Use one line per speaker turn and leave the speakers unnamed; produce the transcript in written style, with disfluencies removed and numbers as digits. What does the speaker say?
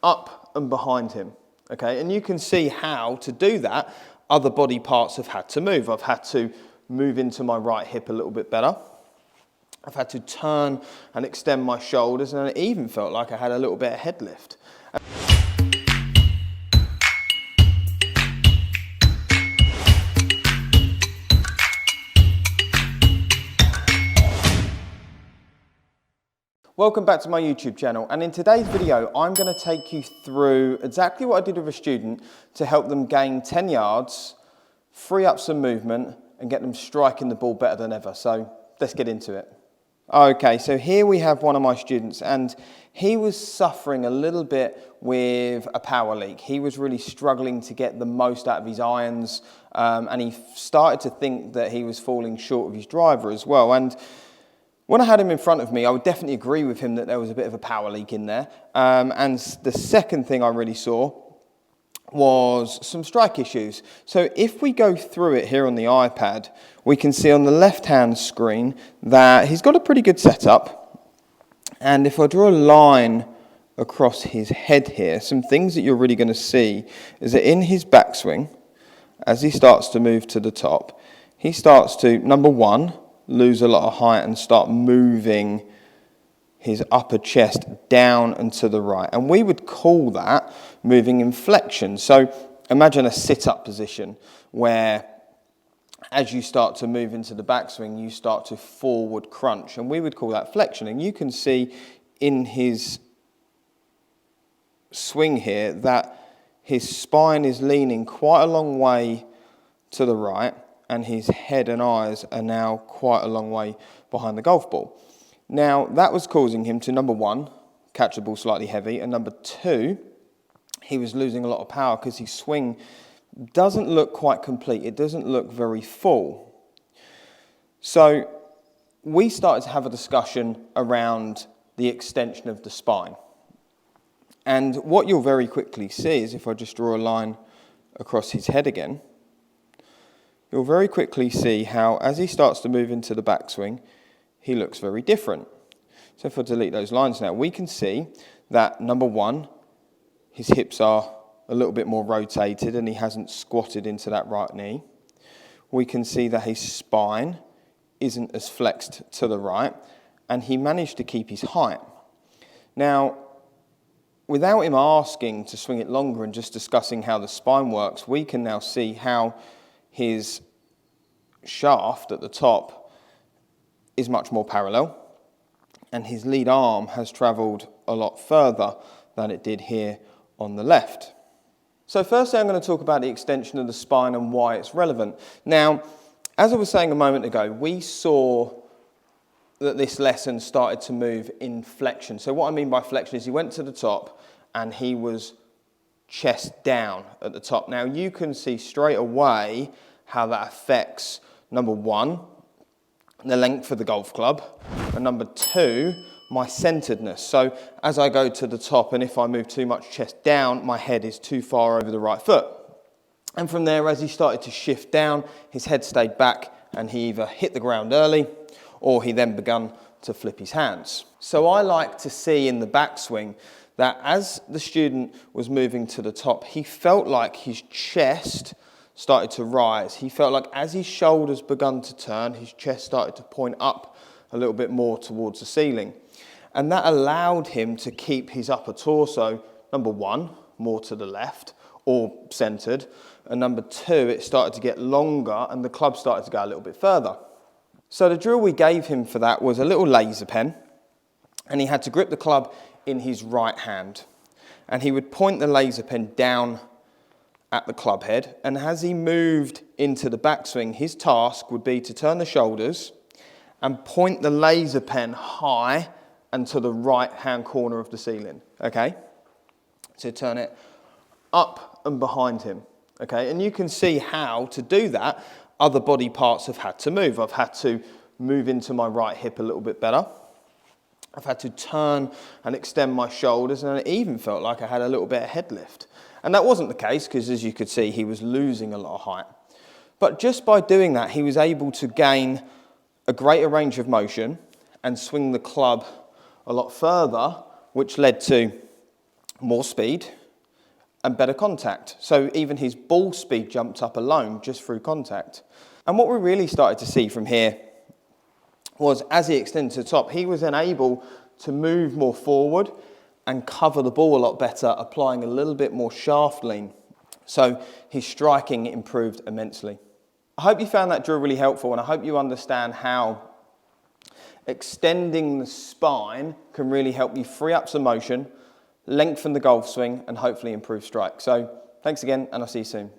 up and behind him, okay? And you can see how to do that. Other body parts have had to move. I've had to move into my right hip a little bit better. I've had to turn and extend my shoulders, and it even felt like I had a little bit of head lift. Welcome back to my YouTube channel, and in today's video I'm going to take you through exactly what I did with a student to help them gain 10 yards, free up some movement and get them striking the ball better than ever. So let's get into it. Okay, so here we have one of my students, and he was suffering a little bit with a power leak. He was really struggling to get the most out of his irons, and he started to think that he was falling short of his driver as well. And when I had him in front of me, I would definitely agree with him that there was a bit of a power leak in there. And the second thing I really saw was some strike issues. So if we go through it here on the iPad, we can see on the left-hand screen that he's got a pretty good setup. And if I draw a line across his head here, some things that you're really going to see is that in his backswing, as he starts to move to the top, he starts to, number one, lose a lot of height and start moving his upper chest down and to the right. And we would call that moving in flexion. So imagine a sit-up position where as you start to move into the backswing, you start to forward crunch. And we would call that flexion. And you can see in his swing here that his spine is leaning quite a long way to the right, and his head and eyes are now quite a long way behind the golf ball. Now, that was causing him to, number one, catch the ball slightly heavy, and number two, he was losing a lot of power because his swing doesn't look quite complete. It doesn't look very full. So we started to have a discussion around the extension of the spine. And what you'll very quickly see is, if I just draw a line across his head again, you'll very quickly see how, as he starts to move into the backswing, he looks very different. So if I delete those lines now, we can see that, number one, his hips are a little bit more rotated and he hasn't squatted into that right knee. We can see that his spine isn't as flexed to the right, and he managed to keep his height. Now, without him asking to swing it longer and just discussing how the spine works, we can now see how his shaft at the top is much more parallel, and his lead arm has travelled a lot further than it did here on the left. So firstly, I'm going to talk about the extension of the spine and why it's relevant. Now, as I was saying a moment ago, we saw that this lesson started to move in flexion. So what I mean by flexion is he went to the top and he was chest down at the top. Now, you can see straight away how that affects, number one, the length of the golf club, and number two, my centeredness. So as I go to the top, and if I move too much chest down, my head is too far over the right foot. And from there, as he started to shift down, his head stayed back and he either hit the ground early or he then began to flip his hands. So I like to see in the backswing that as the student was moving to the top, he felt like his chest started to rise. He felt like as his shoulders began to turn, his chest started to point up a little bit more towards the ceiling. And that allowed him to keep his upper torso, number one, more to the left or centered. And number two, it started to get longer and the club started to go a little bit further. So the drill we gave him for that was a little laser pen, and he had to grip the club in his right hand. And he would point the laser pen down at the club head, and as he moved into the backswing, his task would be to turn the shoulders and point the laser pen high and to the right-hand corner of the ceiling, okay? So turn it up and behind him, okay? And you can see how to do that. Other body parts have had to move. I've had to move into my right hip a little bit better. I've had to turn and extend my shoulders, and it even felt like I had a little bit of head lift. And that wasn't the case because, as you could see, he was losing a lot of height. But just by doing that, he was able to gain a greater range of motion and swing the club a lot further, which led to more speed and better contact. So even his ball speed jumped up alone just through contact. And what we really started to see from here was as he extended to the top, he was then able to move more forward and cover the ball a lot better, applying a little bit more shaft lean. So his striking improved immensely. I hope you found that drill really helpful, and I hope you understand how extending the spine can really help you free up some motion, lengthen the golf swing, and hopefully improve strike. So thanks again, and I'll see you soon.